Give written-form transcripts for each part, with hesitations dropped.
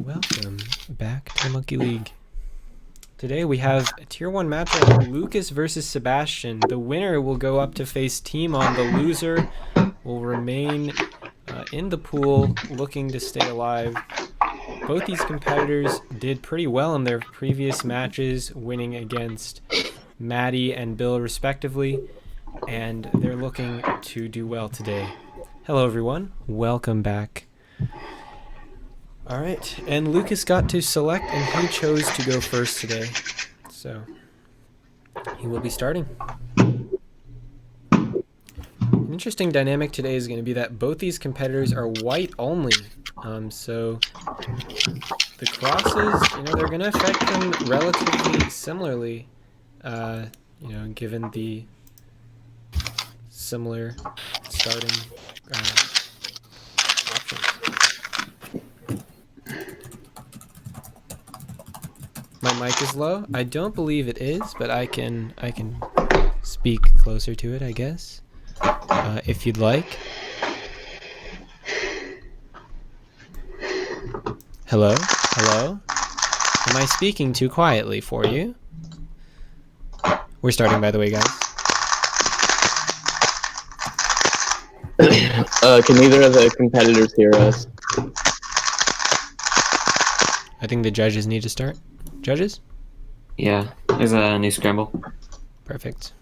Welcome back to the Monkey League. Today we have a Tier 1 matchup, Lucas versus Sebastian. The winner will go up to face Team On. The loser will remain in the pool looking to stay alive. Both these competitors did pretty well in their previous matches, winning against Maddie and Bill respectively, and they're looking to do well today. Hello everyone, welcome back. Alright, and Lucas got to select and he chose to go first today, so he will be starting. An interesting dynamic today is going to be that both these competitors are white only, so the crosses, they're going to affect them relatively similarly, given the similar starting options. My mic is low. I don't believe it is, but I can speak closer to it, I guess, if you'd like. Hello? Hello? Am I speaking too quietly for you? We're starting, by the way, guys. Can neither of the competitors hear us? I think the judges need to start. Judges? Yeah, there's a new scramble. Perfect.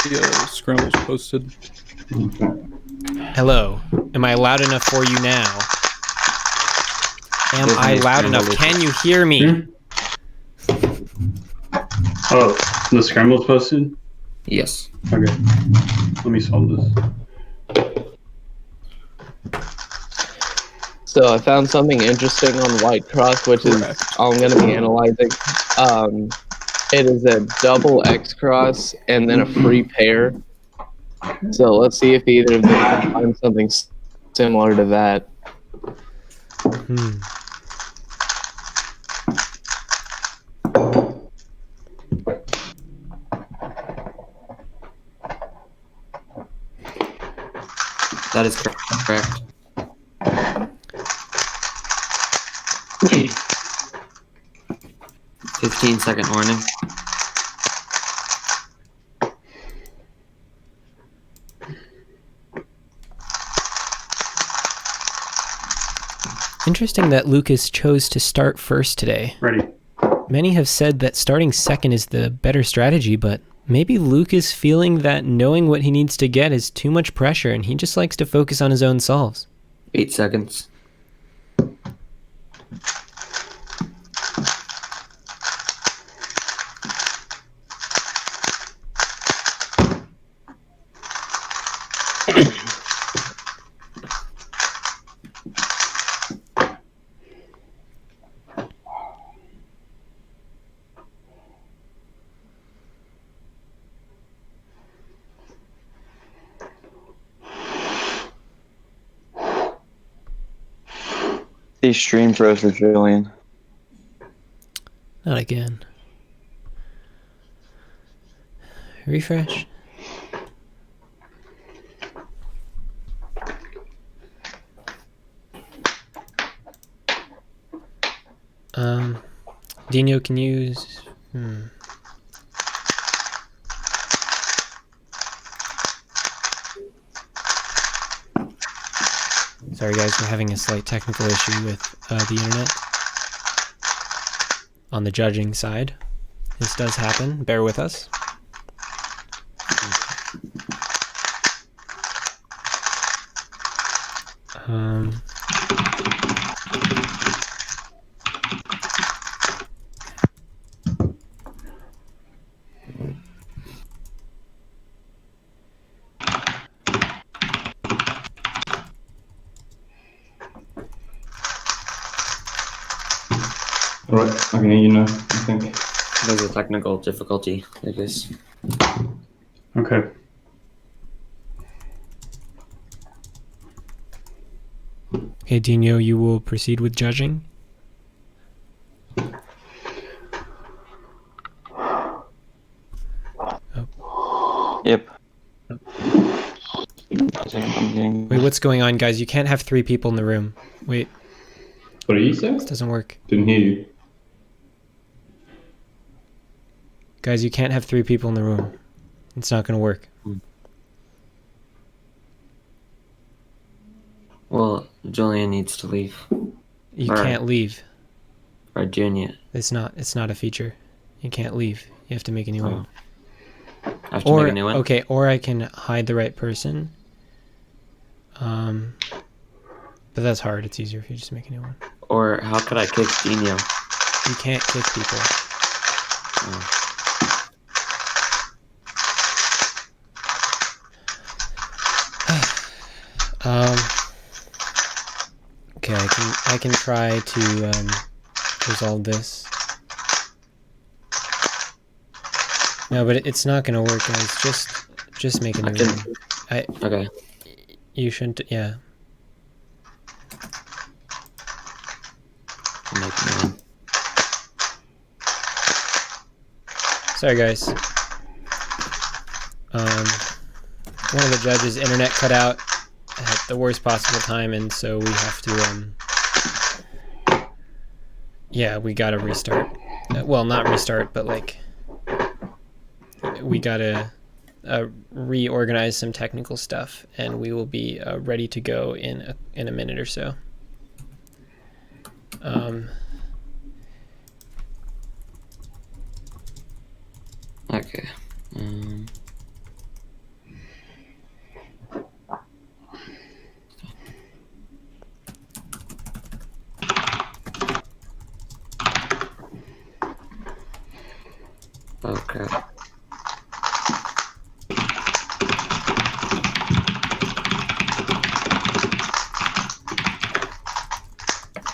The scramble's posted. Hello. Am I loud enough for you now? Am I loud enough? Can you hear me? Oh, the scramble's posted? Yes. Okay. Let me solve this. So I found something interesting on White Cross, which is all I'm going to be analyzing. It is a double X cross and then a free pair. So let's see if either of them can find something similar to that. That is correct. "15-second warning." Interesting that Lucas chose to start first today. Ready. Many have said that starting second is the better strategy, but maybe Lucas feeling that knowing what he needs to get is too much pressure and he just likes to focus on his own solves. 8 seconds. These stream froze for Julian. Not again. Refresh. Dino, can you use... Sorry guys, we're having a slight technical issue with the internet. On the judging side. This does happen, bear with us. Alright, I can hear you now, I think. There's a technical difficulty, I guess. Okay. Okay, Dino, you will proceed with judging. Yep. I think I'm getting. Wait, what's going on, guys? You can't have 3 people in the room. Wait, What did you say? this doesn't work. Didn't hear you. Guys, you can't have 3 people in the room. It's not going to work. Well, Julian needs to leave. You All right. can't leave. Or Junior. It's not a feature. You can't leave. You have to make a new one. I have to make a new one? Okay, or I can hide the right person. But that's hard. It's easier if you just make a new one. Or how could I kick Dino? You can't kick people. Okay, I can try to resolve this. No, but it's not gonna work, guys. Just make a new one. Okay. You shouldn't. Yeah. I'll make a new one. Sorry, guys. One of the judges' internet cut out at the worst possible time, and so we have to. Yeah, we gotta restart. Well, not restart, but like we gotta reorganize some technical stuff, and we will be ready to go in a minute or so. Okay. Oh crap.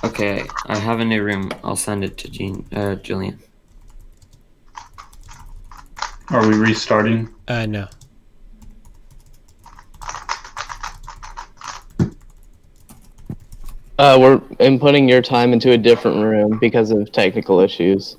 Okay, I have a new room. I'll send it to Julian. Are we restarting? No. We're inputting your time into a different room because of technical issues.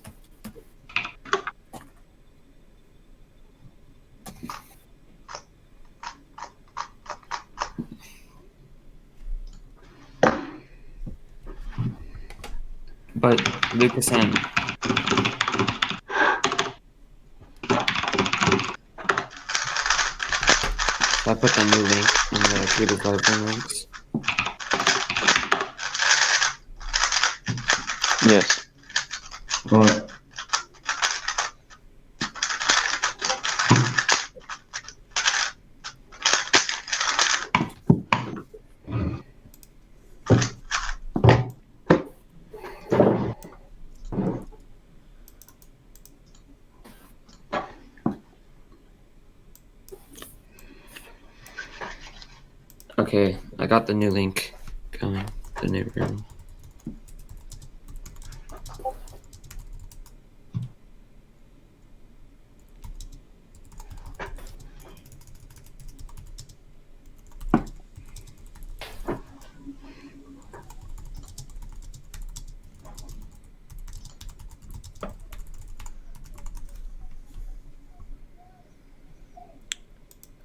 But Lucas and I put the new link in the creative library links. Yes. Right. Okay, I got the new link going. The new room.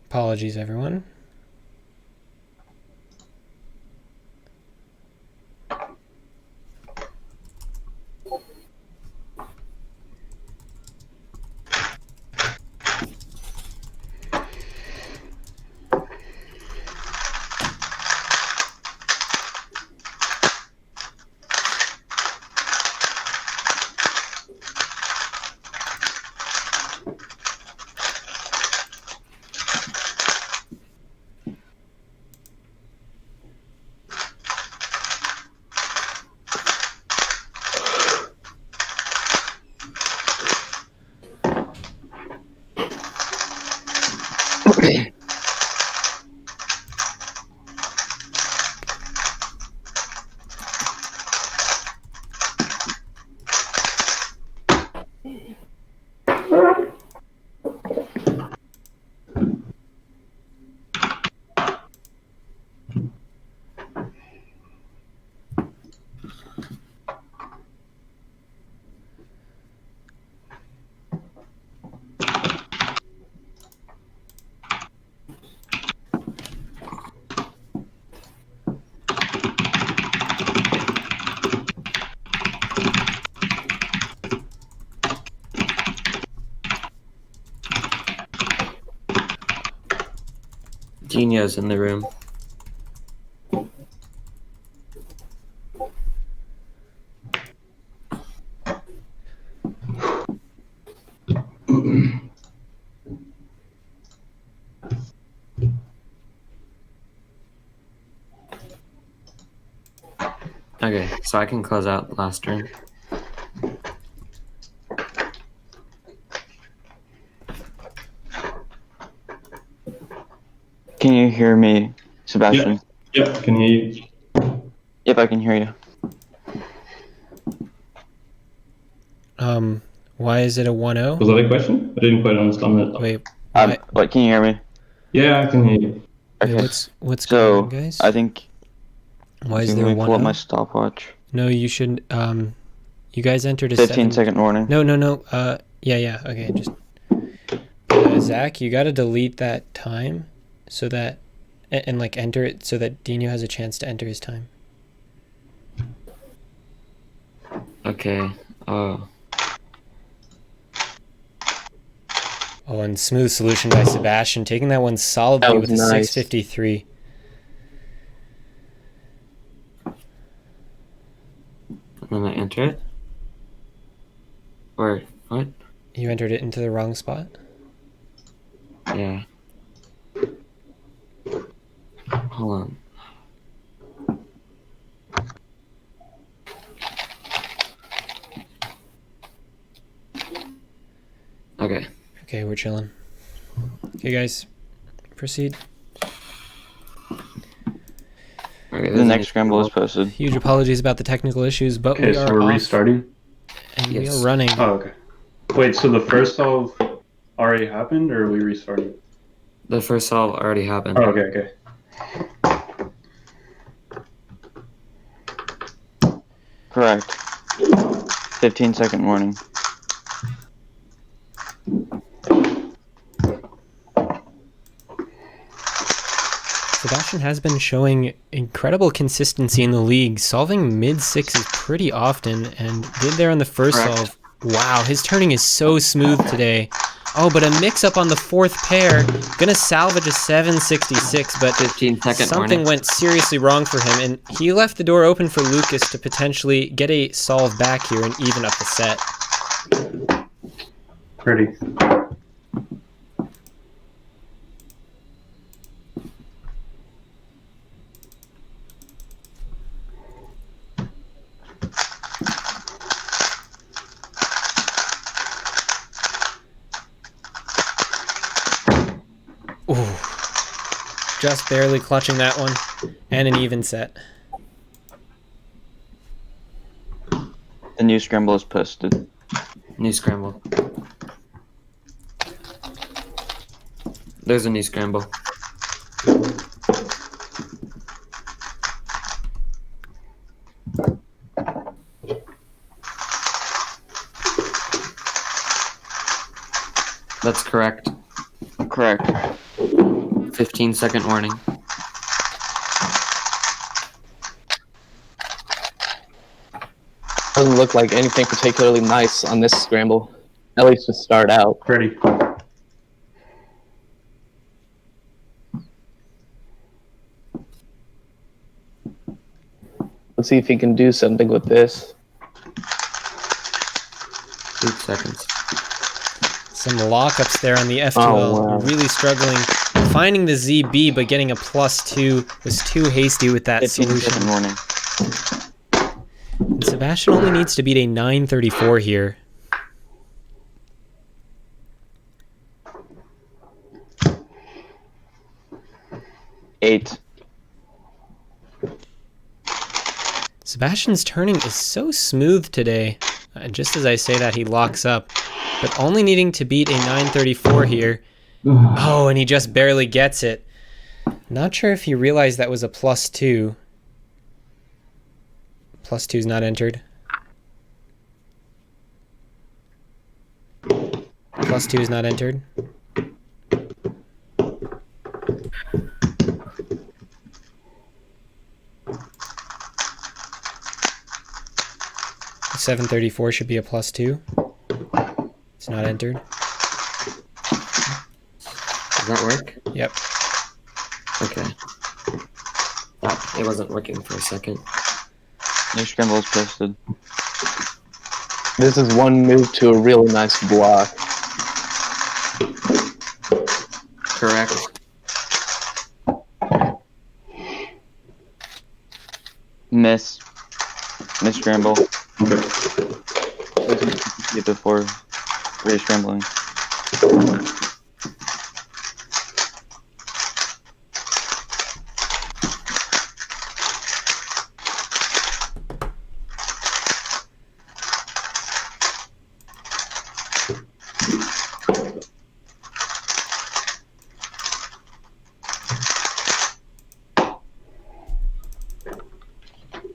Apologies, everyone. Genia's in the room. Okay, so I can close out the last room. Can you hear me, Sebastian? Yep, can hear you. Yep, I can hear you. Why is it a 1-0? Was that a question? I didn't quite understand that. Wait, why, What? Can you hear me? Yeah, I can hear you. wait, Okay. what's So going on, guys? I think. Why is Let there me pull up my 1-0? stopwatch. No, you should. You guys entered a 15-second warning. No. Yeah. Okay, just. Zach, you gotta delete that time, so that, and like enter it so that Dino has a chance to enter his time. Okay. Oh. Oh, and smooth solution by Sebastian, taking that one solidly That with was a nice. 653. And then I enter it? Or what? You entered it into the wrong spot. Yeah. Hold on. Okay. Okay, we're chilling. Okay, guys, proceed. Okay, The next scramble is posted. Huge apologies about the technical issues, but Okay, we so are we're off restarting. and we Yes. are running. Oh, okay. Wait, so the first solve already happened, or are we restarting? The first solve already happened. Oh, okay. Correct. 15-second warning. Sebastian has been showing incredible consistency in the league, solving mid-sixes pretty often, and did there on the first Correct. solve. Wow, his turning is so smooth today. Oh, but a mix-up on the fourth pair. Gonna salvage a 766, but 15-second something warning. went seriously wrong for him, and he left the door open for Lucas to potentially get a solve back here and even up the set. Pretty. Ooh. Just barely clutching that one, and an even set. The new scramble is posted. New scramble. There's a new scramble. That's correct. Correct. 15-second warning. Doesn't look like anything particularly nice on this scramble. At least to start out. Pretty. Let's see if he can do something with this. 8 seconds. Some lockups there on the F12. Oh, wow. Really struggling. Finding the ZB, but getting a +2 was too hasty with that 15-second solution. warning. And Sebastian only needs to beat a 934 here. Eight. Sebastian's turning is so smooth today. Just as I say that, he locks up. But only needing to beat a 934 here. Oh, and he just barely gets it. Not sure if he realized that was a +2. +2's not entered. +2 is not entered. $734 should be a +2. It's not entered. Does that work? Yep. Okay. Oh, it wasn't working for a second. New scramble is posted. This is one move to a really nice block. Correct. Miss scramble. Okay. Before re-scrambling.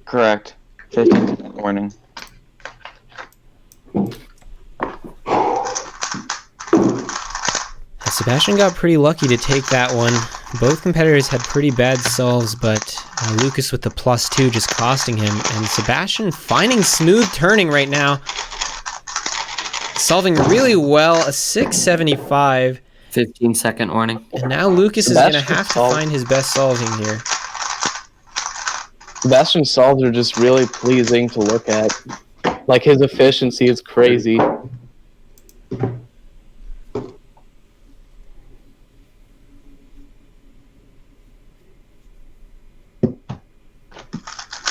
Correct. 15-second warning. Sebastian got pretty lucky to take that one. Both competitors had pretty bad solves, but Lucas with the +2 just costing him. And Sebastian finding smooth turning right now. Solving really well, a 675. 15-second warning. And now Lucas is going to Sebastian have to solved. find his best solving here. Sebastian's solves are just really pleasing to look at. Like, his efficiency is crazy.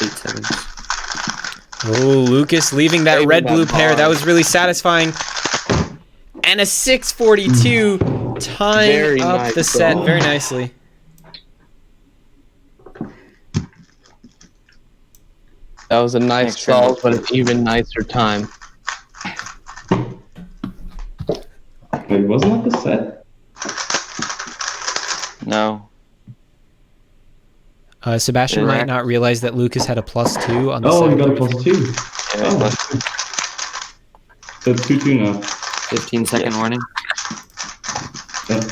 8 seconds. Oh, Lucas leaving that Saving red-blue that pair. bar. That was really satisfying. And a 642 tying Very up nice the set solve. very nicely. That was a nice Next scramble. solve, but an even nicer time. Wait, wasn't that the set? No. Sebastian might Correct. not realize that Lucas had a +2 on the Oh, you second. got a +2. Yeah, Oh. plus- So it's 2-2 now. 15-second warning. What the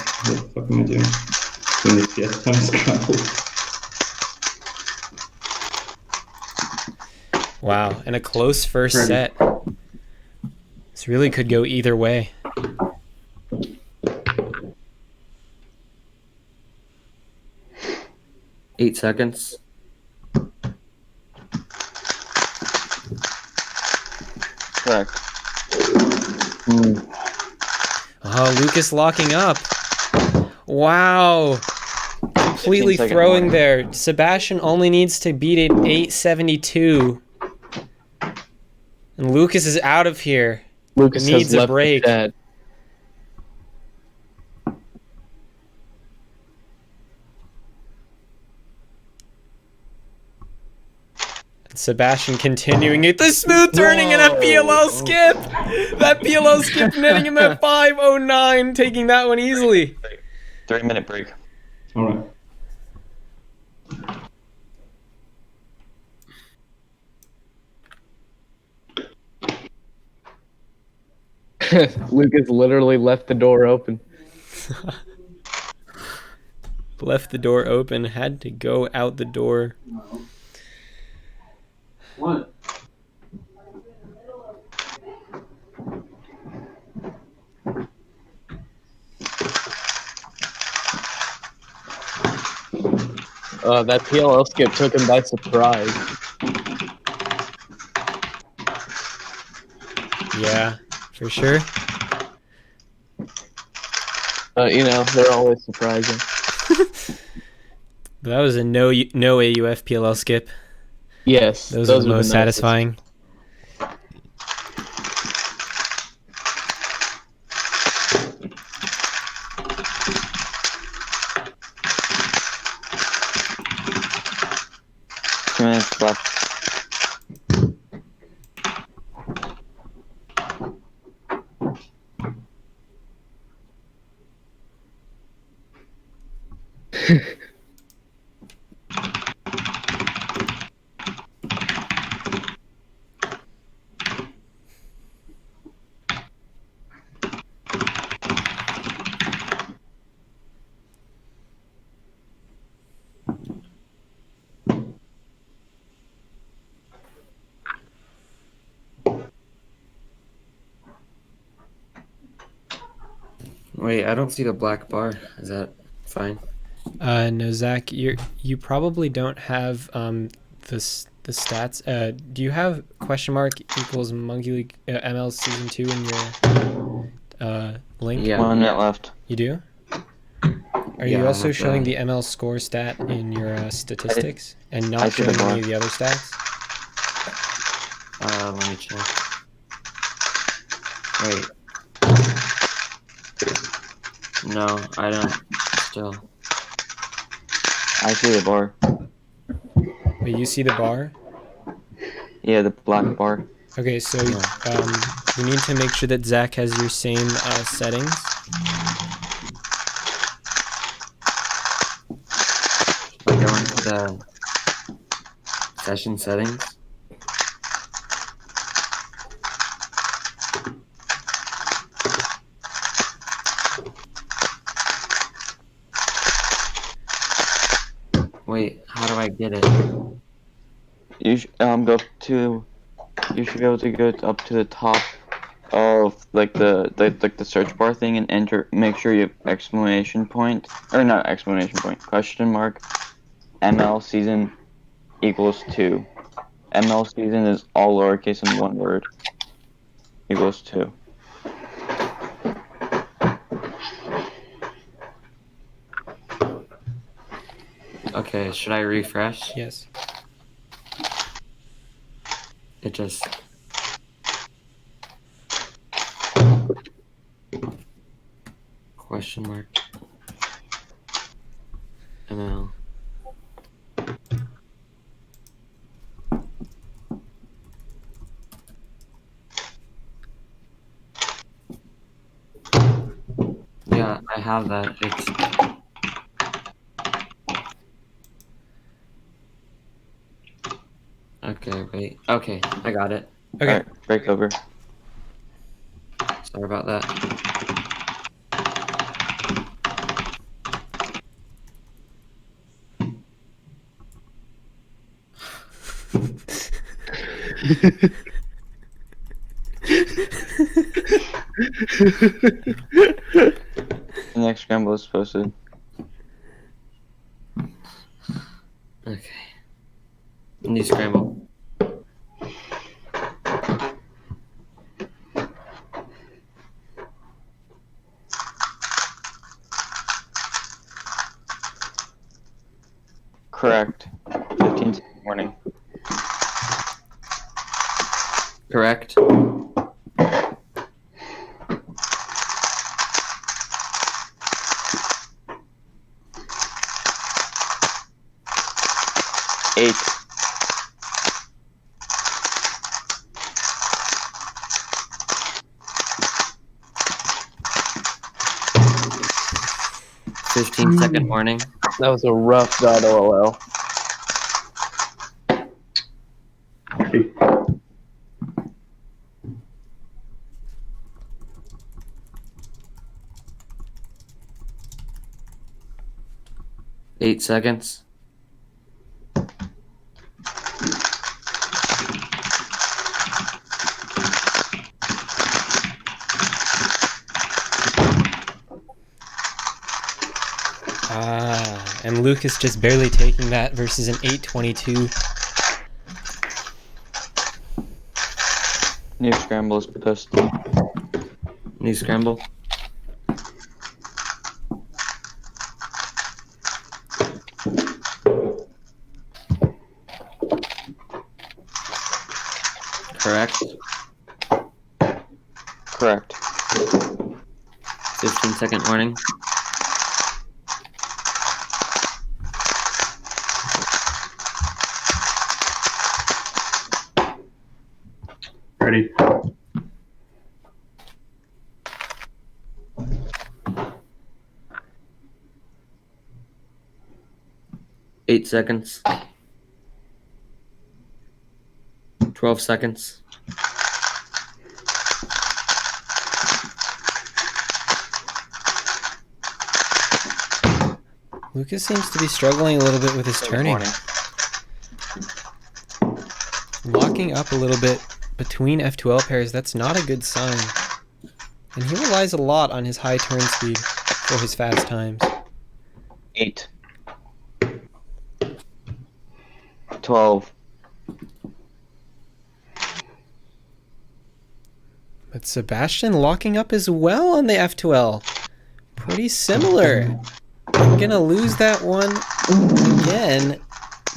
fuck am I doing? Doing the CS time scramble. Wow, and a close first Ready. set. This really could go either way. Eight seconds. Correct. Oh, Lucas locking up. Wow. Completely 15-second throwing warning. there. Sebastian only needs to beat it 872. And Lucas is out of here. Lucas Needs has a left break. the set. Sebastian continuing it. The smooth turning and a PLL skip. That PLL skip netting him at 509, taking that one easily. 3-minute break. Alright. Lucas literally left the door open. Left the door open, had to go out the door. What? That PLL skip took him by surprise. Yeah, for sure. They're always surprising. But that was a no AUF PLL skip. Yes, Those are the the most nicest. satisfying. Two minutes left. Wait, I don't see the black bar. Is that fine? No, Zach, you probably don't have the stats. Do you have question mark equals Monkey League ML season 2 in your link? Yeah. 1 minute left. You do? Are Yeah, you I also have showing that. the ML score stat in your statistics and I not see the showing any bar. of the other stats? Let me check. Wait. No, I don't. Still. I see the bar. Wait, you see the bar? Yeah, the black bar. Okay, so Yeah. you need to make sure that Zach has your same settings. I go into the session settings. Wait, how do I get it? You go to. You should be able to go up to the top of like the search bar thing and enter. Make sure you have exclamation point or not exclamation point, question mark. ML season equals 2. ML season is all lowercase and one word. Equals 2. Okay, should I refresh? Yes. It just. Question mark. ML. Yeah, I have that. It's. Okay, wait. Okay, I got it. Okay. Alright, break over. Sorry about that. The next scramble is posted. Okay. New scramble. Correct. 15 warning. Correct. Eight. Fifteen-second warning. That was a rough .ol. Okay. 8 seconds. And Lucas just barely taking that versus an 8:22. New scramble is posted. New scramble. Correct. Correct. 15-second warning. Ready. Eight seconds. 12 seconds. Lucas seems to be struggling a little bit with his turning. Warning. Locking up a little bit between F2L pairs, that's not a good sign. And he relies a lot on his high turn speed for his fast times. 8. F12. But Sebastian locking up as well on the F2L. Pretty similar. I'm gonna lose that one again,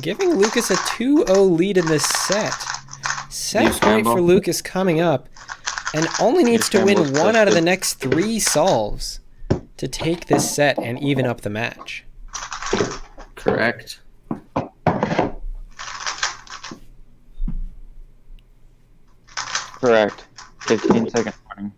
giving Lucas a 2-0 lead in this set. Set New point scramble. for Lucas coming up, and only needs to win scramble's one out of the posted. next 3 solves to take this set and even up the match. Correct. Correct. 15-second warning.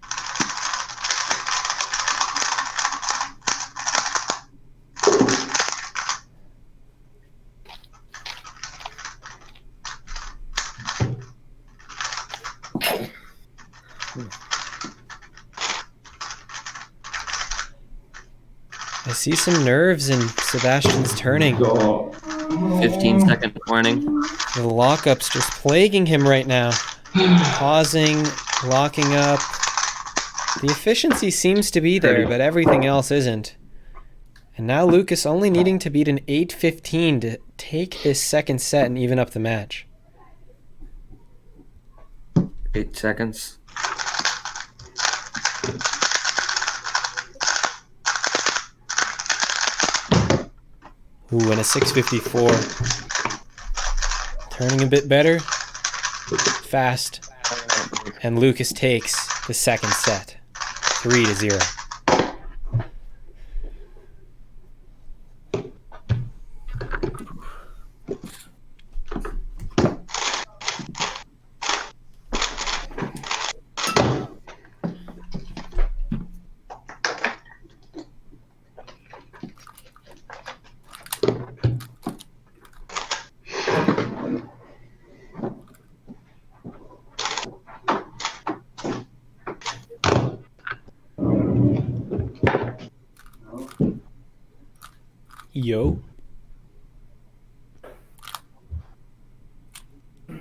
I see some nerves in Sebastian's turning. God. 15-second warning. The lockup's just plaguing him right now. Pausing, locking up. The efficiency seems to be there, but everything else isn't. And now Lucas only needing to beat an 8-15 to take this second set and even up the match. 8 seconds. Ooh, and a 654. Turning a bit better. Fast. And Lucas takes the second set. 3-0. Yo. A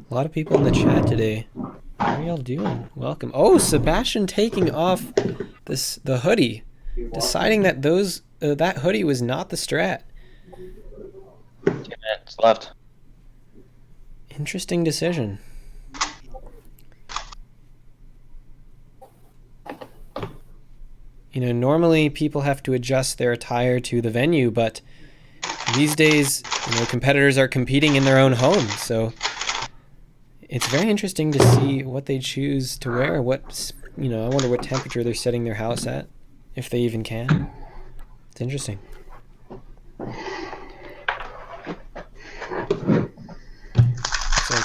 lot of people in the chat today. How are y'all doing? Welcome. Oh, Sebastian taking off the hoodie, deciding that that hoodie was not the strat. 2 minutes left. Interesting decision. You know, normally people have to adjust their attire to the venue, but these days, you know, competitors are competing in their own homes, so it's very interesting to see what they choose to wear. You know, I wonder what temperature they're setting their house at, if they even can. It's interesting. It's like,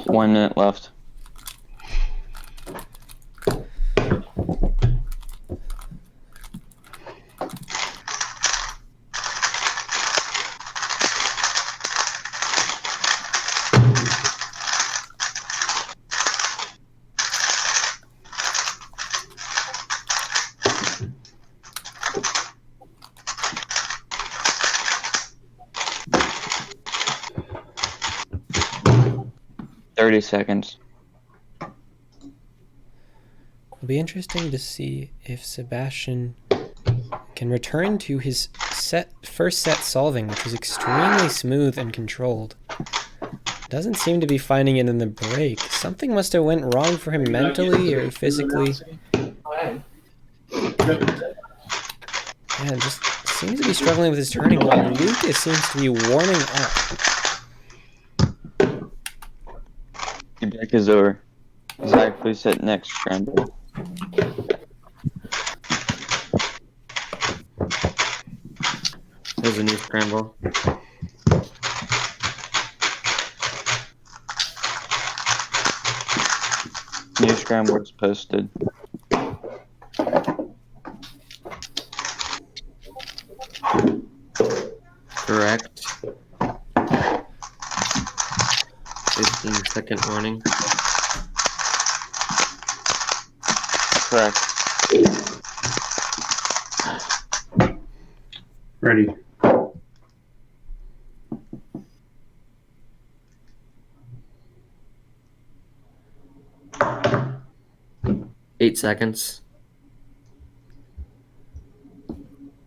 1 minute left. Seconds. it'll be interesting to see if Sebastian can return to his first set solving, which was extremely smooth and controlled. Doesn't seem to be finding it in the break. Something must have went wrong for him mentally or physically. Yeah, just seems to be struggling with his turning while Lucas seems to be warming up. The deck is over. Zach, please hit next scramble. There's a new scramble. New scramble is posted. Correct. 15-second warning. Correct. Ready. 8 seconds.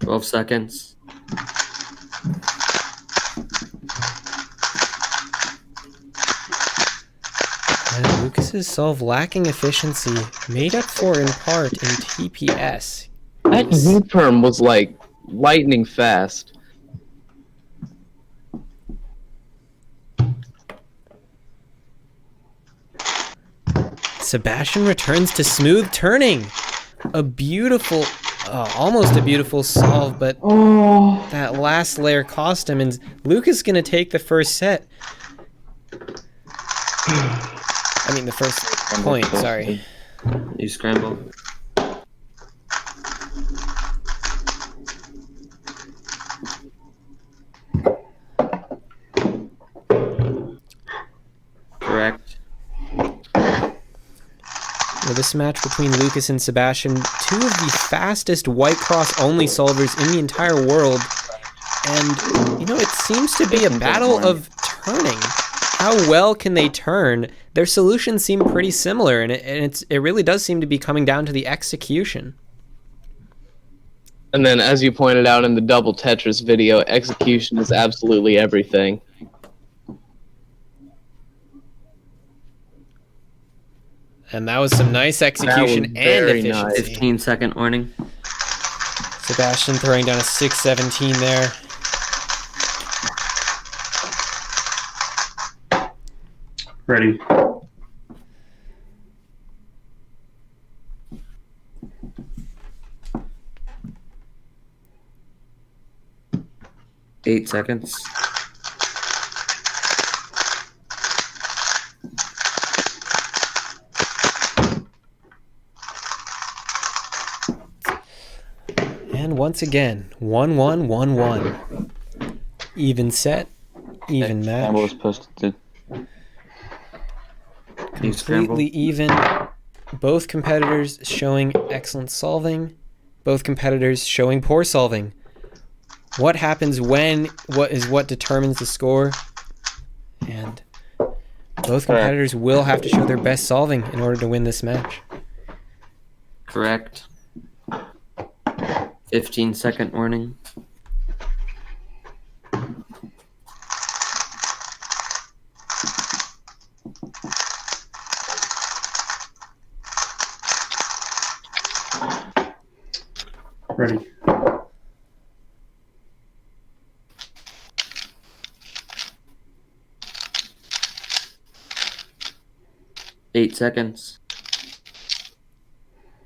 12 seconds. And Lucas's solve lacking efficiency made up for in part in TPS. That U-perm was like lightning fast. Sebastian returns to smooth turning. A beautiful, almost a beautiful solve, but that last layer cost him, and Lucas gonna take the first set. I mean, the first point, sorry. You scramble. Correct. Well, this match between Lucas and Sebastian, two of the fastest White Cross only solvers in the entire world. And, you know, it seems to be a battle of turning. How well can they turn? Their solutions seem pretty similar, and it really does seem to be coming down to the execution. And then, as you pointed out in the double Tetris video, execution is absolutely everything. And that was some nice execution and very efficiency. nice. 15-second warning. Sebastian throwing down a 6-17 there. Ready. 8 seconds. And once again, 1-1, 1-1. Even set, even Scramble was match. posted. You scramble. Completely even. Both competitors showing excellent solving. Both competitors showing poor solving. What happens when? What determines the score? And both competitors will have to show their best solving in order to win this match. Correct. 15-second warning. Ready. 8 seconds.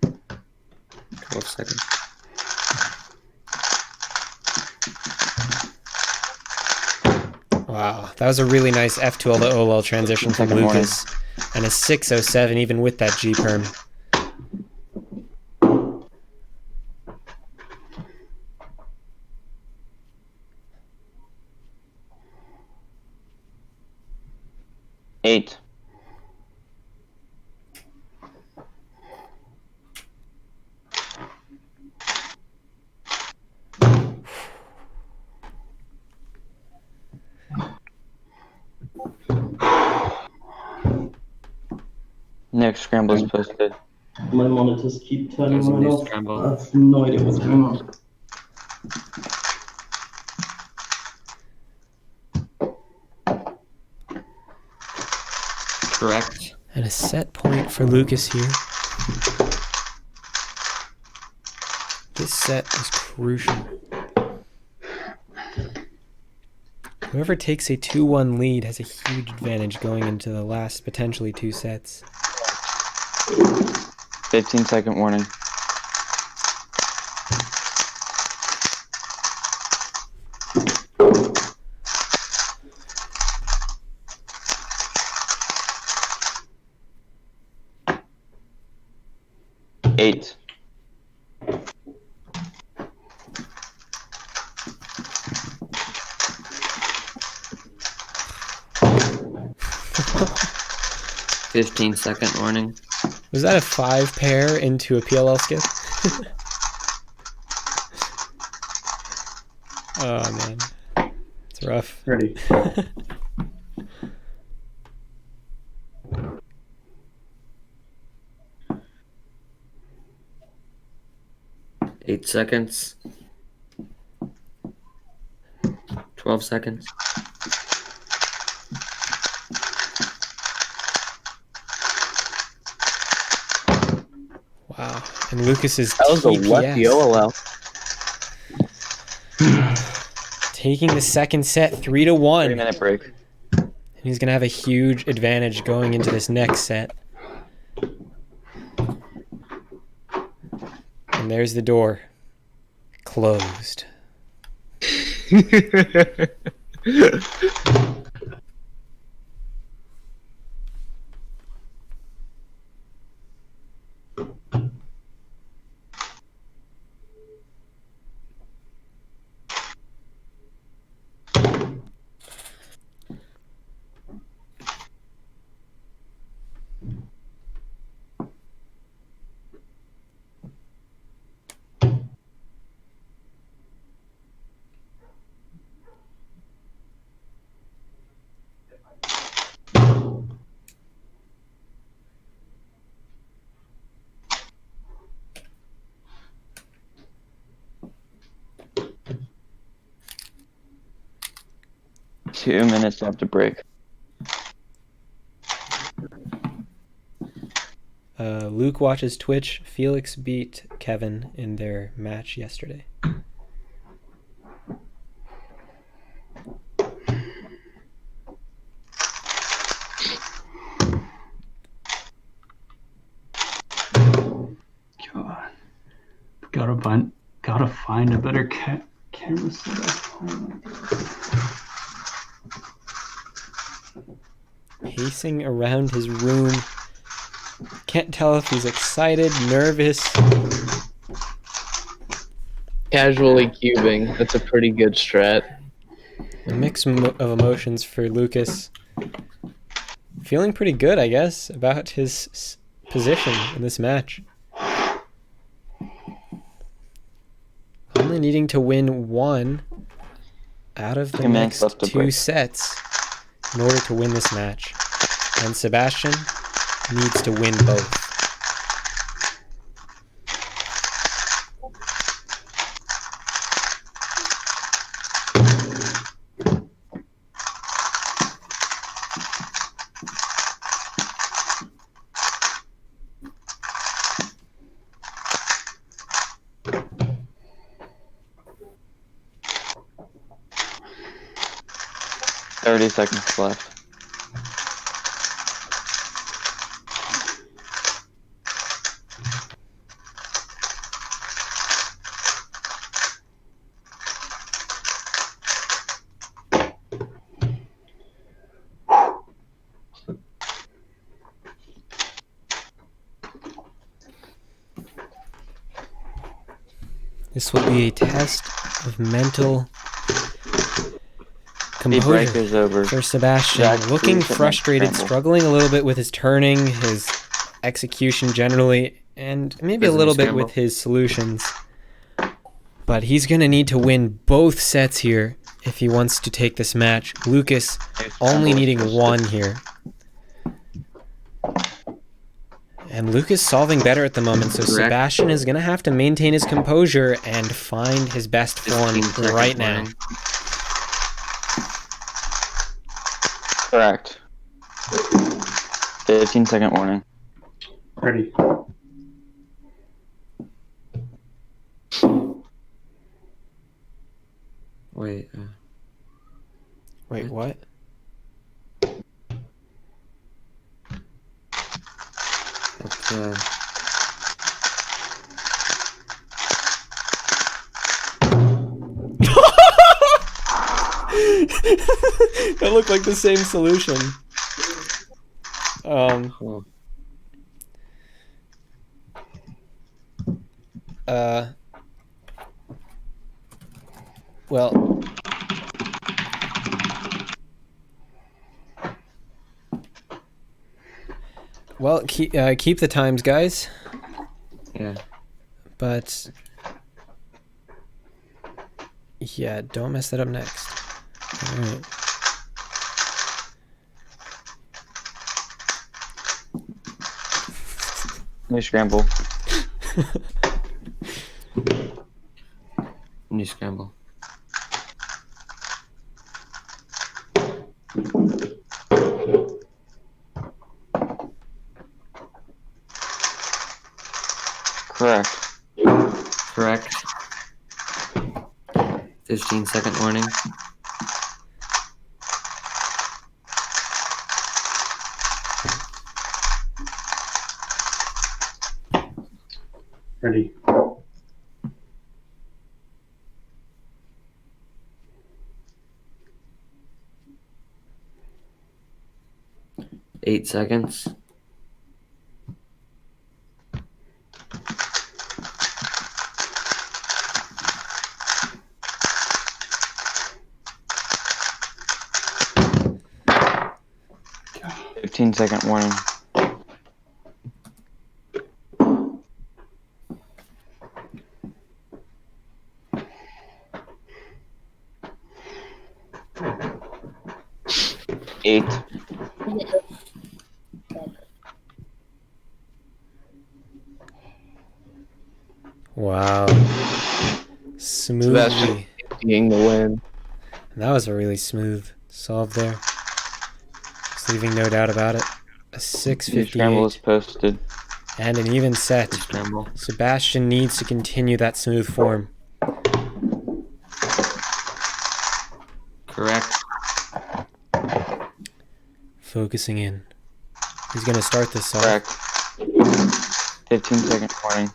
12 seconds. Wow, that was a really nice F2L to OL transition from Second warning. Lucas. And a 607 even with that G-perm. Eight. Next scramble is posted. My monitors keep turning There's a on new and off. scramble. I have no idea what's going on. Correct. And a set point for Lucas here. This set is crucial. Whoever takes a 2-1 lead has a huge advantage going into the last potentially 2 sets. 15-second warning. Eight. 15-second warning. Was that a 5 pair into a PLL skip? Oh man, it's rough. Ready. 8 seconds. 12 seconds. Wow. And Lucas's That was a lefty TPS OLL. taking the second set 3-1. 3-minute break. And he's gonna have a huge advantage going into this next set. And there's the door. Closed. Two minutes after break. Luke watches Twitch. Felix beat Kevin in their match yesterday. God. Gotta find a better camera setup. Oh my God. Pacing around his room. Can't tell if he's excited, nervous. Casually cubing. That's a pretty good strat. A mix of emotions for Lucas. Feeling pretty good, I guess, about his position in this match. Only needing to win one out of the 2 minutes next left to 2 break. sets in order to win this match. And Sebastian needs to win both. Thirty seconds left. This will be a test of mental The break composure is over. for Sebastian. Jack, Looking please hit my frustrated, scramble. struggling a little bit with his turning, his execution generally, and maybe a Doesn't little bit scramble. with his solutions. But he's going to need to win both sets here if he wants to take this match. Lucas only needing one here. And Lucas solving better at the moment, so Correct. Sebastian is going to have to maintain his composure and find his best form 15-second right now. warning. Correct. 15-second warning. Ready. Wait. Wait, what? That's, That looked like the same solution. cool. Well, Well, keep the times, guys. Yeah. But yeah, don't mess that up next. All right. New scramble. New scramble. Correct. Correct. 15-second warning. Ready. 8 seconds. God. 15-second warning. Eight. Wow. Sebastian Smoothly. getting the win. That was a really smooth solve there. Just leaving no doubt about it. A New scramble is 658 posted. and an even set. New scramble. Sebastian needs to continue that smooth form. Correct. Focusing in. He's going to start this solve. Correct. 15-second warning.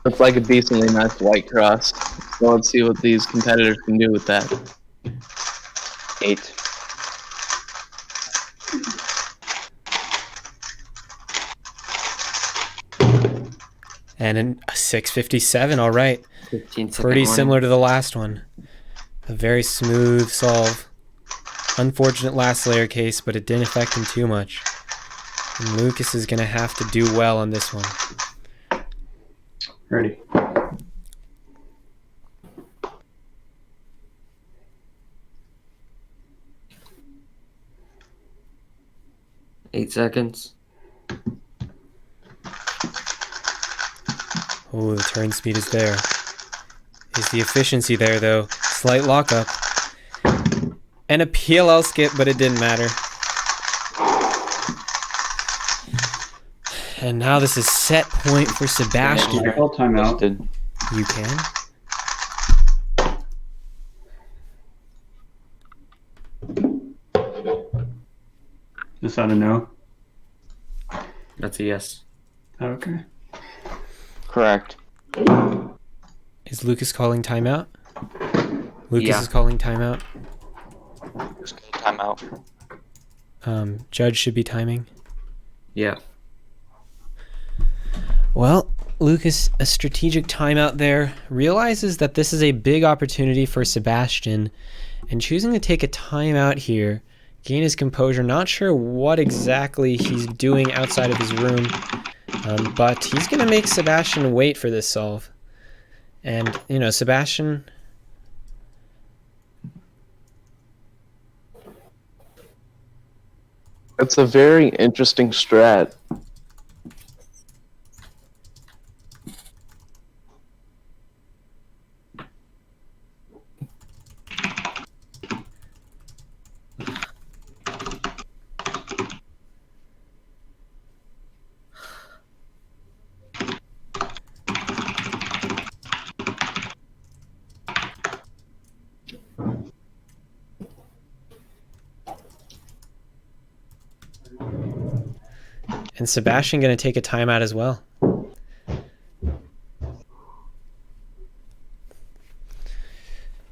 Looks like a decently nice white cross. So let's see what these competitors can do with that. 8. And a 657, all right. 15-second Pretty warning. similar to the last one. A very smooth solve. Unfortunate last layer case, but it didn't affect him too much. And Lucas is going to have to do well on this one. Ready. 8 seconds. Oh, the turn speed is there. Is the efficiency there, though? Slight lockup. And a PLL skip, but it didn't matter. And now this is set point for Sebastian. I call timeout. Posted. You can. Just out of no. That's a yes. Okay. Correct. Is Lucas calling timeout? Lucas Yeah. is calling timeout. Timeout. Judge should be timing. Yeah. Well, Lucas, a strategic timeout there, realizes that this is a big opportunity for Sebastian, and choosing to take a timeout here, gain his composure. Not sure what exactly he's doing outside of his room, but he's going to make Sebastian wait for this solve. And, you know, Sebastian... It's a very interesting strat. And Sebastian going to take a timeout as well.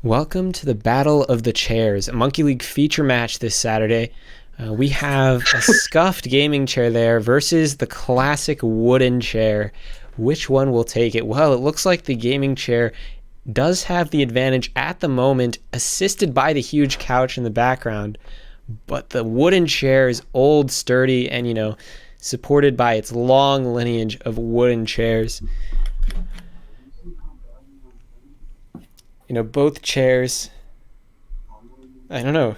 Welcome to the Battle of the Chairs, a Monkey League feature match this Saturday. We have a scuffed gaming chair there versus the classic wooden chair. Which one will take it? Well, it looks like the gaming chair does have the advantage at the moment, assisted by the huge couch in the background. But the wooden chair is old, sturdy, and, supported by its long lineage of wooden chairs. Both chairs, I don't know.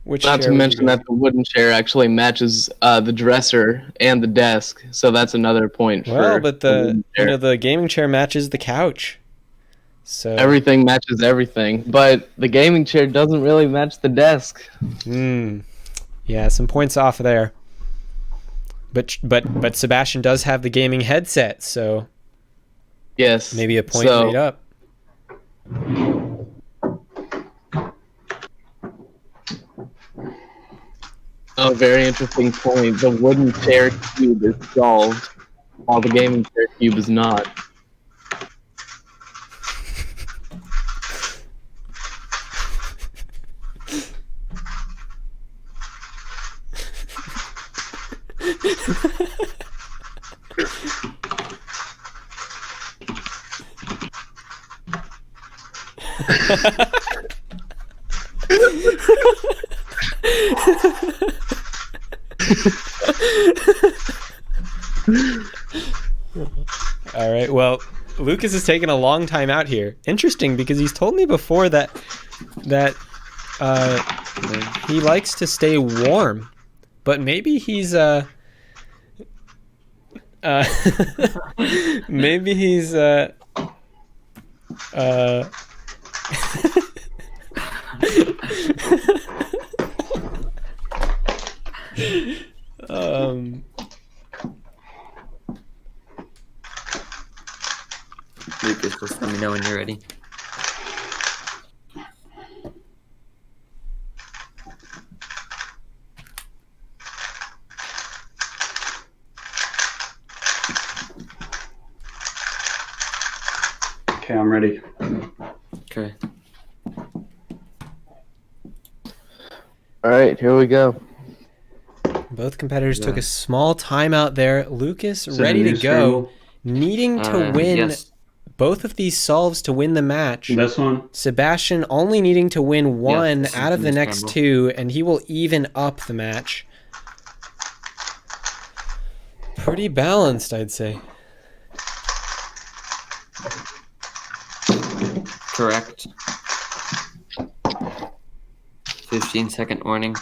Which Not to chair would you mention go that the wooden chair actually matches the dresser and the desk, so that's another point Well, for but the wooden chair. the gaming chair matches the couch. So Everything matches everything, but the gaming chair doesn't really match the desk. Yeah, some points off there. But Sebastian does have the gaming headset, so Yes. maybe a point so, made up. A very interesting point. The wooden chair cube is solved, while the gaming chair cube is not. All right. Well, Lucas is taking a long time out here. Interesting, because he's told me before that he likes to stay warm, but maybe he's maybe he's Lucas, just let me know when you're ready. Okay, I'm ready. Okay. All right, here we go. both competitors took Yeah. a small timeout there. Lucas Is it a ready to new go, scramble? needing to win Yes. both of these solves to win the match. This one? Sebastian only needing to win one this is out of the new next scramble. two, and he will even up the match. Pretty balanced, I'd say. Correct. 15-second warning.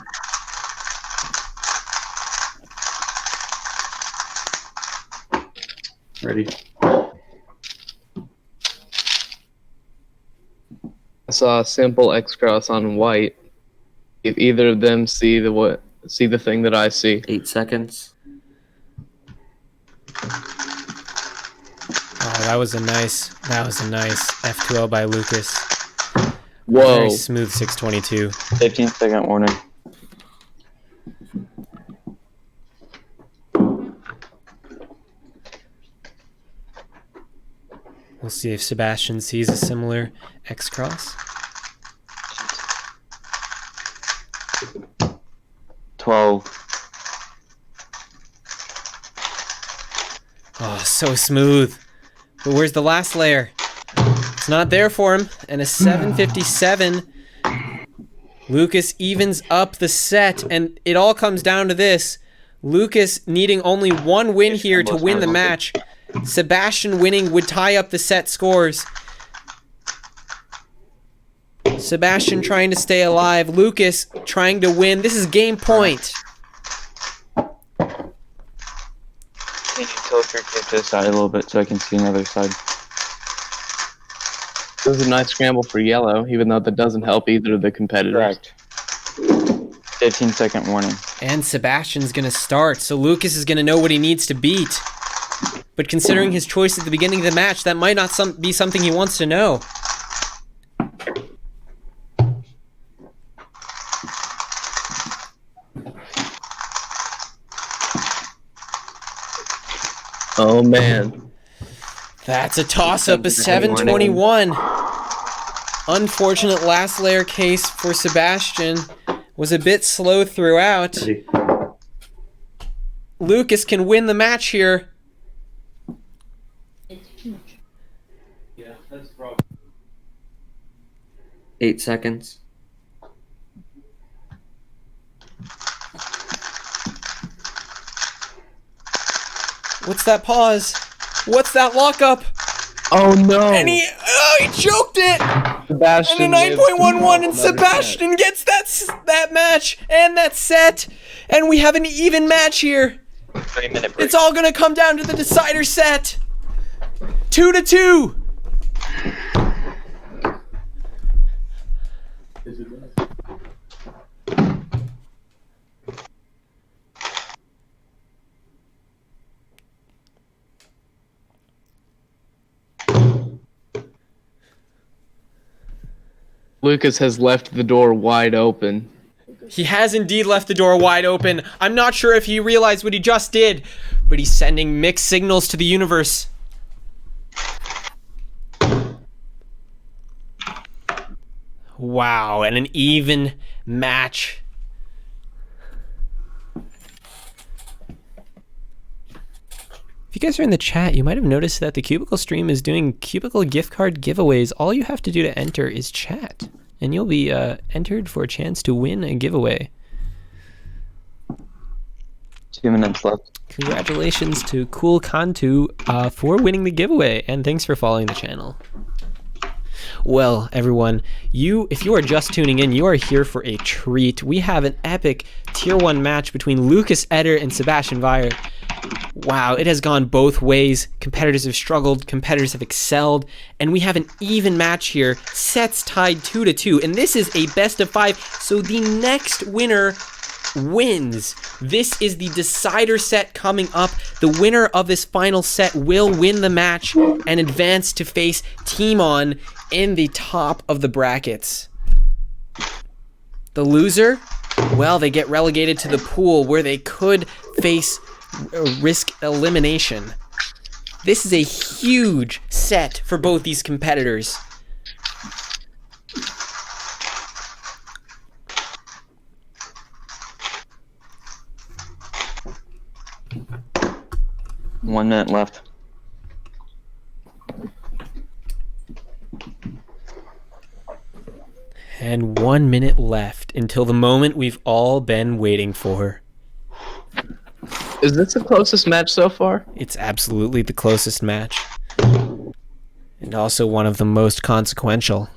Ready. I saw a simple X cross on white. If either of them see the thing that I see. 8 seconds. Oh, that was a nice F2L by Lucas. Whoa. Very smooth 622. 15-second warning. We'll see if Sebastian sees a similar X cross. 12. Oh, so smooth. But where's the last layer? It's not there for him. And a 757. Lucas evens up the set, and it all comes down to this. Lucas needing only one win here to win the match. Sebastian winning would tie up the set scores. Sebastian trying to stay alive. Lucas trying to win. This is game point. Can you tilt your tape to the side a little bit so I can see another side? This is a nice scramble for yellow, even though that doesn't help either of the competitors. Correct. 15-second warning. And Sebastian's going to start, so Lucas is going to know what he needs to beat. But considering his choice at the beginning of the match, that might not be something he wants to know. Oh man. That's a toss-up, a 721. Unfortunate last layer case for Sebastian. Was a bit slow throughout. Ready. Lucas can win the match here. 8 seconds. What's that pause? What's that lockup? Oh no! And he choked it! Sebastian And a lives 9.11, and another Sebastian gets that match and that set, and we have an even match here. 3-minute break. It's all gonna come down to the decider set. 2-2. Lucas has left the door wide open. He has indeed left the door wide open. I'm not sure if he realized what he just did, but he's sending mixed signals to the universe. Wow, and an even match. If you guys are in the chat, you might have noticed that the Cubicle stream is doing Cubicle gift card giveaways. All you have to do to enter is chat, and you'll be entered for a chance to win a giveaway. 2 minutes left. Congratulations to Cool Kantu for winning the giveaway, and thanks for following the channel. Well, everyone, if you are just tuning in, you are here for a treat. We have an epic Tier 1 match between Lucas Eder and Sebastian Weyer. Wow, it has gone both ways. Competitors have struggled, competitors have excelled, and we have an even match here. Sets tied 2-2, and this is a best of 5, so the next winner wins. This is the decider set coming up. The winner of this final set will win the match and advance to face Team On in the top of the brackets. The loser, well, they get relegated to the pool where they could face risk elimination. This is a huge set for both these competitors. One minute left. And 1 minute left until the moment we've all been waiting for. Is this the closest match so far? It's absolutely the closest match. And also one of the most consequential.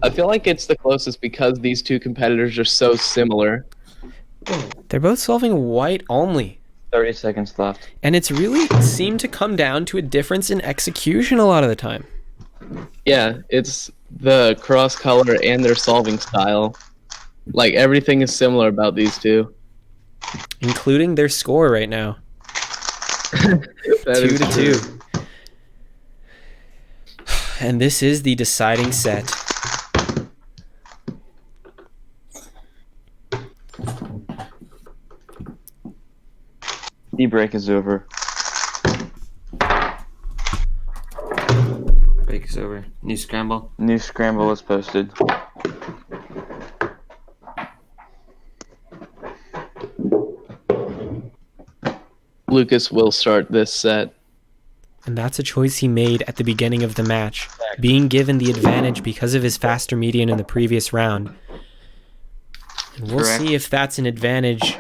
I feel like it's the closest because these two competitors are so similar. They're both solving white only. 30 seconds left. And it's really seemed to come down to a difference in execution a lot of the time. Yeah, it's the cross color and their solving style. Like, everything is similar about these two. Including their score right now. That is 2-2. true. And this is the deciding set. The break is over. Break is over. New scramble. New scramble is posted. Lucas will start this set. And that's a choice he made at the beginning of the match, being given the advantage because of his faster median in the previous round. And we'll Correct. see if that's an advantage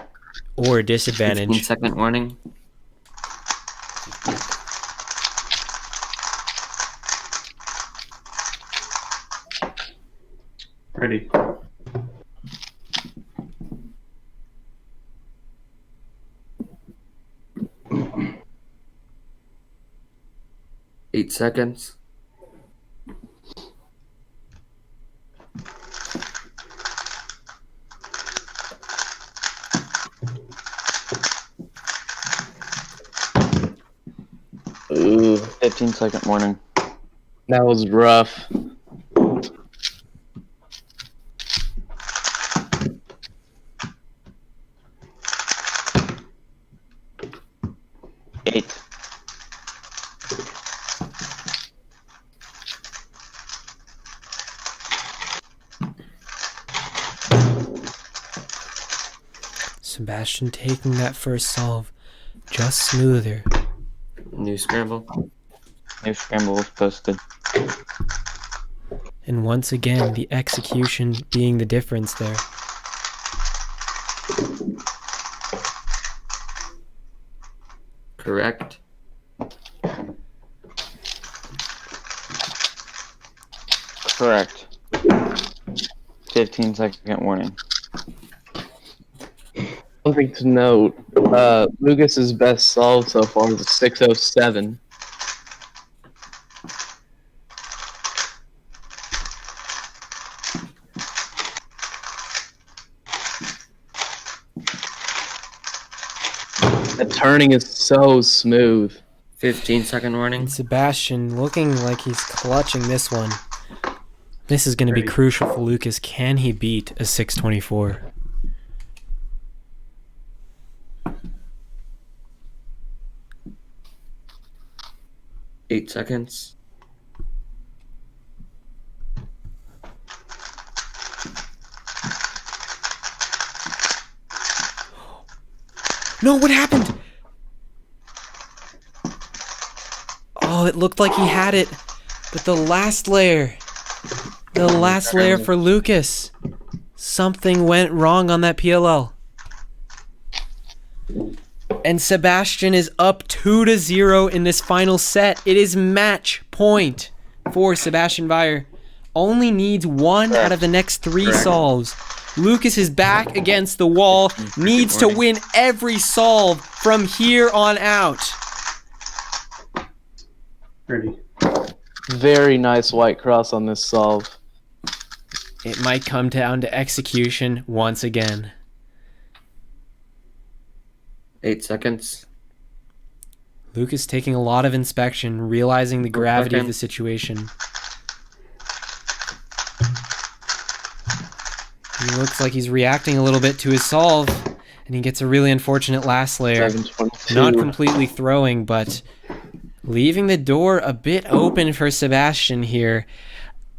or a 15 disadvantage. second warning. Ready. Eight seconds. Ooh, 15-second warning. that was rough. Eight. Sebastian taking that first solve just smoother. New scramble. New scramble was posted. And once again, the execution being the difference there. Correct. Correct. 15-second warning. Something to note, Lucas's best solve so far is a 607. The turning is so smooth. 15-second warning. And Sebastian looking like he's clutching this one. This is going to be Ready. crucial for Lucas. Can he beat a 624? Eight seconds. No, what happened? Oh, it looked like he had it. But the last layer. The last layer for Lucas. Something went wrong on that PLL. And Sebastian is up 2-0 in this final set. It is match point for Sebastian Weyer. Only needs one out of the next three Correct. solves. Lucas is back against the wall. Needs to win every solve from here on out. Ready. Very nice white cross on this solve. It might come down to execution once again. 8 seconds. Lucas taking a lot of inspection, realizing the gravity of second. the situation. He looks like he's reacting a little bit to his solve, and he gets a really unfortunate last layer. 722. Not completely throwing, but leaving the door a bit open for Sebastian here.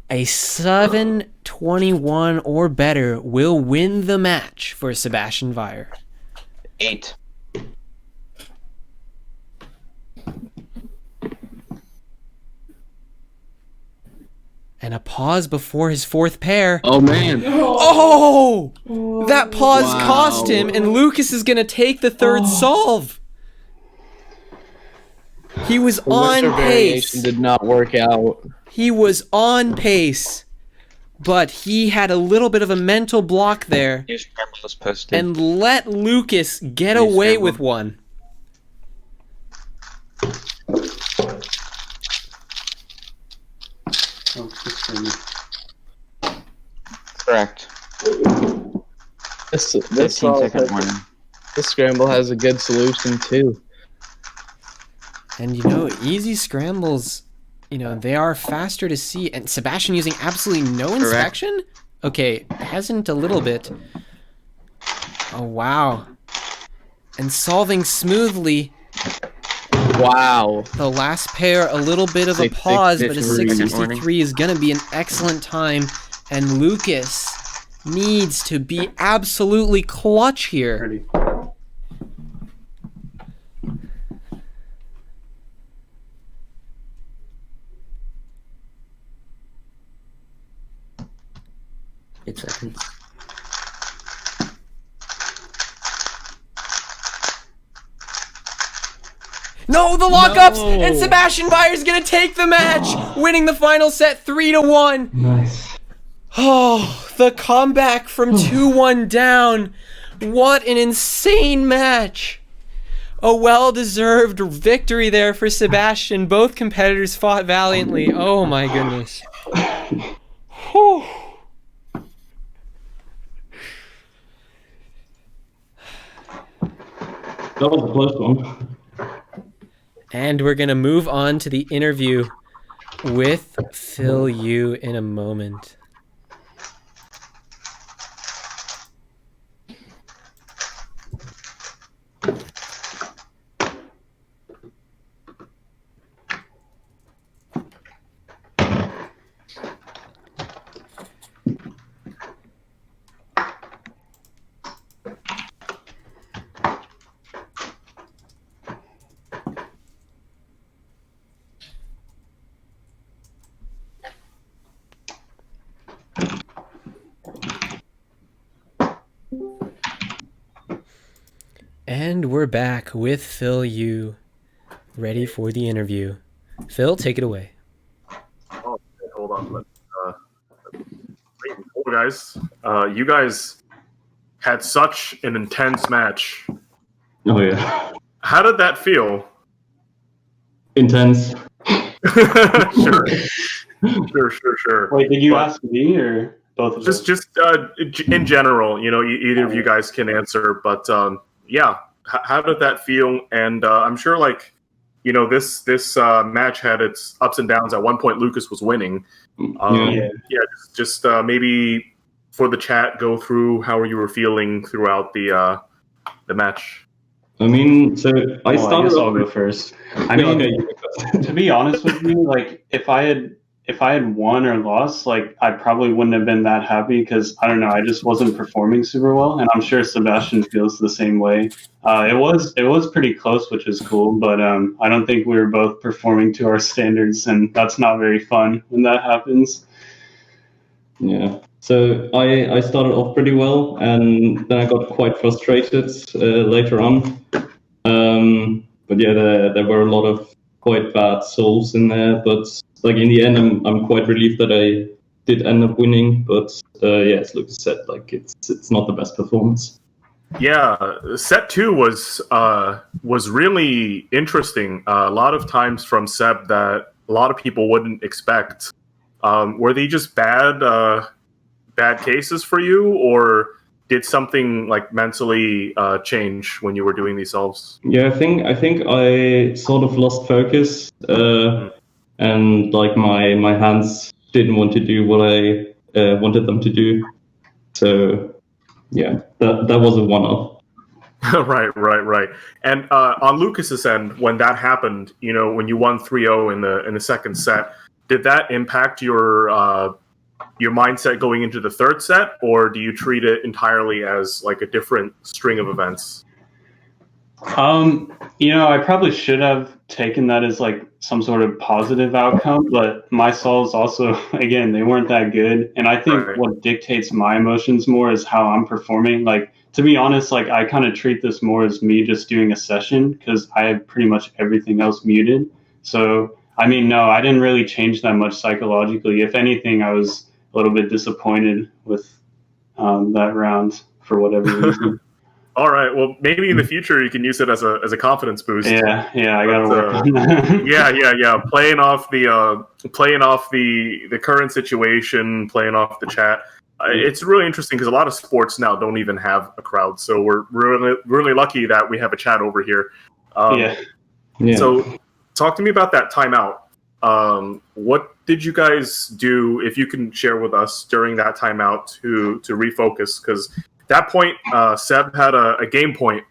A 721 or better will win the match for Sebastian Weyer. 8. And a pause before his fourth pair. Oh man. Oh! That pause Wow. cost him, and Lucas is going to take the third solve. He was The on winter variation pace. did not work out. He was on pace, but he had a little bit of a mental block there New scramble was posted. and let Lucas get New away scramble. with one. Oh, just for me. Correct. This 15-second warning. This scramble has a good solution too. And easy scrambles, they are faster to see. And Sebastian using absolutely no inspection? Okay, hesitant a little bit. Oh, wow. And solving smoothly. Wow. The last pair, a little bit of a 663. pause, but a 663 Warning. is going to be an excellent time. And Lucas needs to be absolutely clutch here. Ready. Eight seconds. No, the lockups! And Sebastian Weyer's going to take the match, winning the final set 3-1. Nice. Oh, the comeback from 2-1 down. What an insane match. A well-deserved victory there for Sebastian. Both competitors fought valiantly. Oh my goodness. Whew. That was a close one. And we're going to move on to the interview with Phil Yu in a moment. And we're back with Phil Yu, ready for the interview. Phil, take it away. Oh, hold on. Hold guys. You guys had such an intense match. Oh yeah. How did that feel? Intense. Sure. Wait, did you But ask me or both of us? just in general, either of you guys can answer. But yeah, how did that feel? And I'm sure, this match had its ups and downs. At one point, Lucas was winning. Yeah. Just maybe for the chat, go through how you were feeling throughout the match. I mean, so I I started guess I'll off. go first. I No, mean, okay, you go first. to be honest with you, like if I had won or lost, like I probably wouldn't have been that happy because I don't know, I just wasn't performing super well, and I'm sure Sebastian feels the same way. It was pretty close, which is cool, but I don't think we were both performing to our standards, and that's not very fun when that happens. Yeah. So I started off pretty well, and then I got quite frustrated later on. But yeah, there were a lot of quite bad souls in there. But like in the end, I'm quite relieved that I did end up winning. But yeah, as Lucas said, like it's not the best performance. Yeah, set 2 was really interesting. A lot of times from Seb that a lot of people wouldn't expect. Were they just bad cases for you, or did something like mentally change when you were doing these solves? Yeah, I think I sort of lost focus, and like my hands didn't want to do what I wanted them to do. So yeah, that was a one-off. Right. And on Lucas's end, when that happened, when you won 3-0 in the second set, did that impact your mindset going into the third set, or do you treat it entirely as like a different string of events? I probably should have taken that as like some sort of positive outcome, but my solves also, again, they weren't that good. And I think Right. what dictates my emotions more is how I'm performing. Like, to be honest, like I kind of treat this more as me just doing a session because I have pretty much everything else muted. So, I mean, no, I didn't really change that much psychologically. If anything, I was a little bit disappointed with that round for whatever reason. All right. Well, maybe in the future you can use it as a confidence boost. Yeah, I gotta But, work on that. Yeah. Playing off the current situation, playing off the chat. It's really interesting because a lot of sports now don't even have a crowd, so we're really lucky that we have a chat over here. Yeah. So, talk to me about that timeout. What did you guys do, if you can share with us, during that timeout to refocus? Because at that point, Seb had a game point,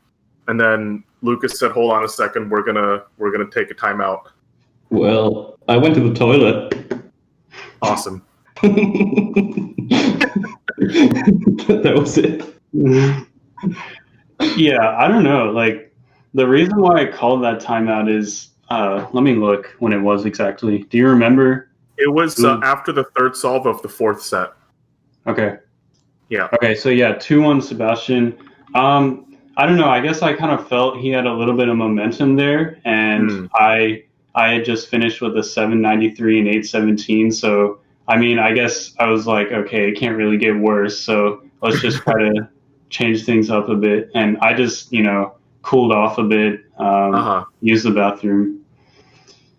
and then Lucas said, "Hold on a second, we're gonna take a timeout." Well, I went to the toilet. Awesome. That was it. Yeah, I don't know. Like, the reason why I called that timeout is, let me look when it was exactly. Do you remember? It was after the third solve of the fourth set. Okay. Yeah. Okay, so yeah, 2-1 Sebastian. I don't know. I guess I kind of felt he had a little bit of momentum there, and I had just finished with a 793 and 817. So I mean, I guess I was like, okay, it can't really get worse. So let's just try to change things up a bit. And I just, cooled off a bit, used the bathroom.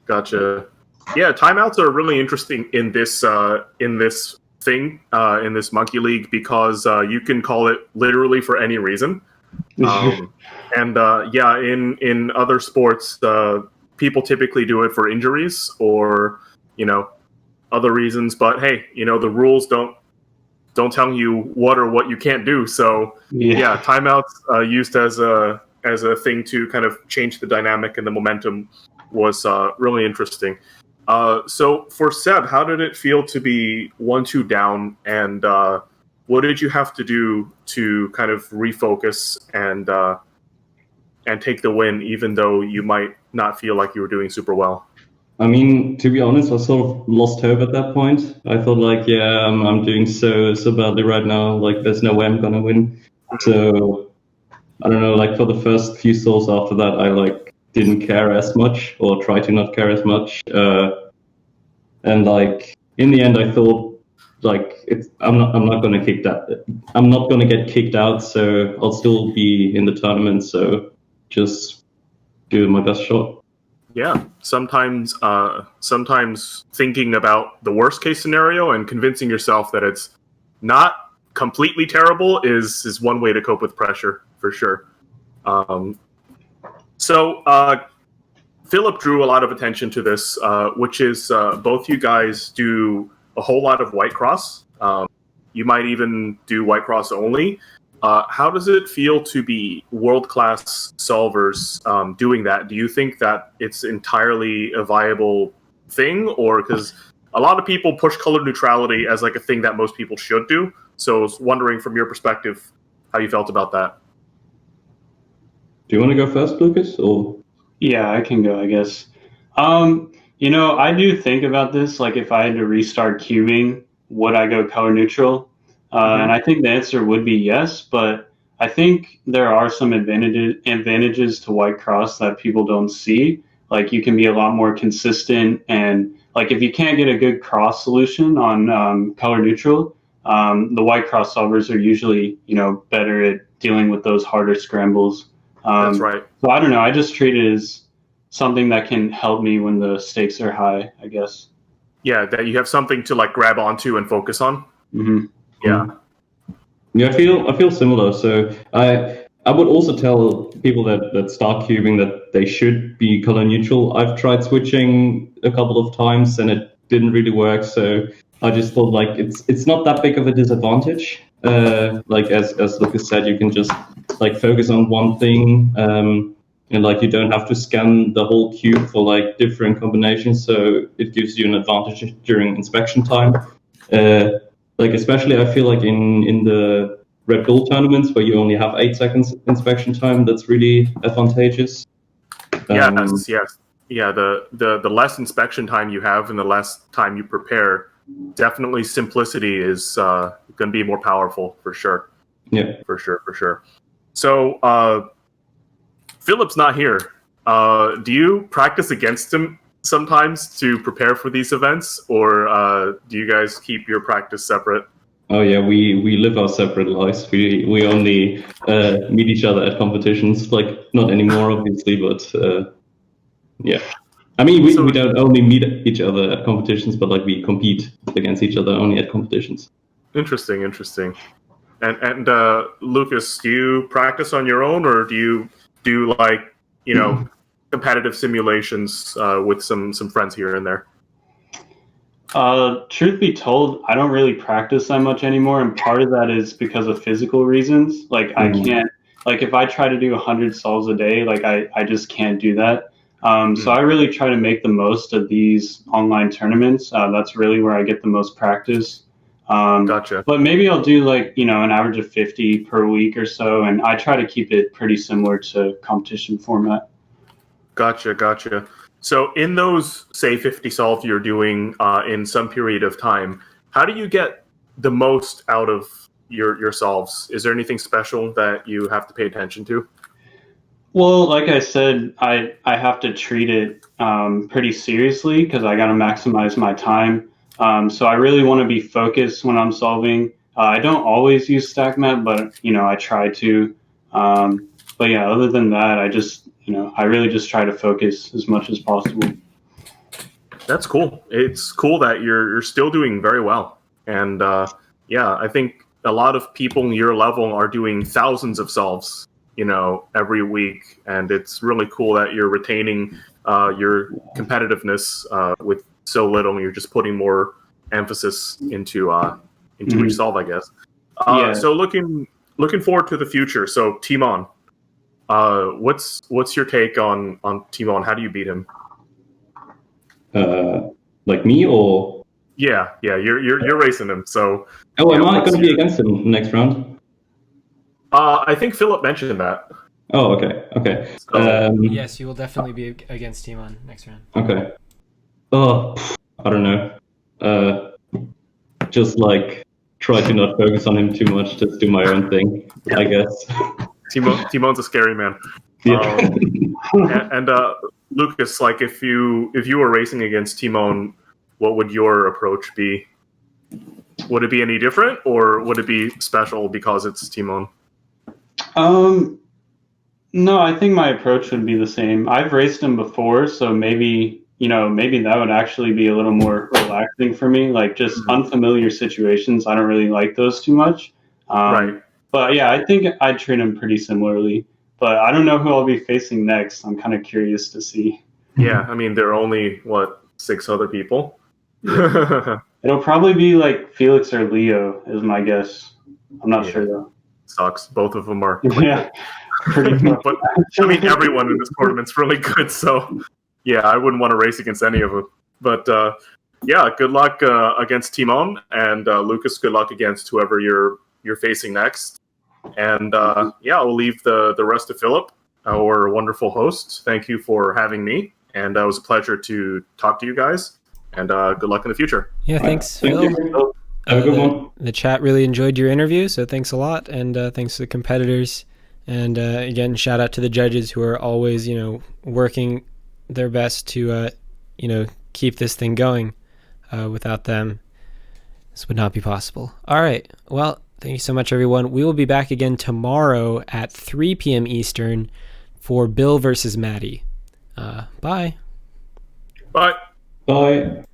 Gotcha. Yeah, timeouts are really interesting in this thing, in this Monkey League, because you can call it literally for any reason. And in other sports, people typically do it for injuries or other reasons. But hey, the rules don't tell you what you can't do. So yeah, timeouts used as a thing to kind of change the dynamic and the momentum was really interesting. So for Seb, how did it feel to be 1-2 down, and what did you have to do to kind of refocus and take the win, even though you might not feel like you were doing super well? I mean, to be honest, I sort of lost hope at that point. I thought like, yeah, I'm doing so badly right now. Like, there's no way I'm gonna win. So I don't know, like for the first few souls after that, I like didn't care as much or try to not care as much. And like in the end, I thought like I'm not gonna kick that. I'm not gonna get kicked out, so I'll still be in the tournament. So just do my best shot. Yeah, sometimes thinking about the worst case scenario and convincing yourself that it's not completely terrible is one way to cope with pressure for sure. So Philip drew a lot of attention to this, which is both you guys do a whole lot of White Cross. You might even do White Cross only. How does it feel to be world-class solvers doing that? Do you think that it's entirely a viable thing? Or because a lot of people push color neutrality as like a thing that most people should do. So I was wondering from your perspective how you felt about that. Do you want to go first, Lucas? Or Yeah, I can go, I guess. I do think about this. Like, if I had to restart cubing, would I go color neutral? And I think the answer would be yes, but I think there are some advantages to White Cross that people don't see. Like, you can be a lot more consistent, and like if you can't get a good cross solution on color neutral, the White Cross solvers are usually better at dealing with those harder scrambles. That's right. So I don't know. I just treat it as something that can help me when the stakes are high, I guess. Yeah, that you have something to like grab onto and focus on. Mm-hmm. Yeah. yeah, I feel similar. So I would also tell people that start cubing that they should be color neutral. I've tried switching a couple of times and it didn't really work. So I just thought like it's not that big of a disadvantage. Like as Lucas said, you can just like focus on one thing, and like you don't have to scan the whole cube for like different combinations. So it gives you an advantage during inspection time. Like especially I feel like in the Red Bull tournaments where you only have 8 seconds inspection time, that's really advantageous. Yes. Yeah, the less inspection time you have and the less time you prepare, definitely simplicity is going to be more powerful for sure. Yeah, for sure. So Philip's not here. Do you practice against him sometimes to prepare for these events, or do you guys keep your practice separate? Oh yeah, we live our separate lives. We only meet each other at competitions. Like not anymore, obviously, but yeah. I mean, we don't only meet each other at competitions, but like we compete against each other only at competitions. Interesting. And Lucas, do you practice on your own, or do you do like competitive simulations with some friends here and there? Truth be told, I don't really practice that much anymore, and part of that is because of physical reasons. Like I can't, like if I try to do 100 solves a day, like I just can't do that. So I really try to make the most of these online tournaments. That's really where I get the most practice. Gotcha. But maybe I'll do like an average of 50 per week or so, and I try to keep it pretty similar to competition format. Gotcha. So in those, say, 50 solves you're doing in some period of time, how do you get the most out of your solves? Is there anything special that you have to pay attention to? Well, like I said, I have to treat it pretty seriously because I got to maximize my time. So I really want to be focused when I'm solving. I don't always use StackMap, but I try to. But yeah, other than that, I really just try to focus as much as possible. That's cool. It's cool that you're still doing very well. And I think a lot of people your level are doing thousands of solves, every week. And it's really cool that you're retaining your competitiveness with so little. You're just putting more emphasis into each solve, I guess. So looking forward to the future. So Timon. What's your take on Timon? How do you beat him? Like me or? Yeah, you're racing him. So. Oh, am I going to be against him next round? I think Philip mentioned that. Oh, okay. So, yes, you will definitely be against Timon next round. Okay. Oh, I don't know. Just like try to not focus on him too much. Just do my own thing, I guess. Timon's a scary man. Yeah. And Lucas, like if you were racing against Timon, what would your approach be? Would it be any different, or would it be special because it's Timon? No, I think my approach would be the same. I've raced him before, so maybe that would actually be a little more relaxing for me. Like just unfamiliar situations, I don't really like those too much. Right. But yeah, I think I'd treat him pretty similarly. But I don't know who I'll be facing next. I'm kind of curious to see. Yeah, I mean, there are only, 6 other people? It'll probably be like Felix or Leo, is my guess. I'm not sure though. Sucks. Both of them are. Yeah, pretty tough. But I mean, everyone in this tournament's really good, so yeah, I wouldn't want to race against any of them. But yeah, good luck against Timon, and Lucas, good luck against whoever you're facing next. And yeah, I'll leave the rest to Philip, our wonderful host. Thank you for having me, and it was a pleasure to talk to you guys. And good luck in the future. Yeah, thanks, Thank Phil. you. Have a good one. The chat really enjoyed your interview, so thanks a lot, and thanks to the competitors. And again, shout out to the judges who are always, working their best to, keep this thing going. Without them, this would not be possible. All right. Well, thank you so much, everyone. We will be back again tomorrow at 3 p.m. Eastern for Bill versus Maddie. Bye. Bye. Bye.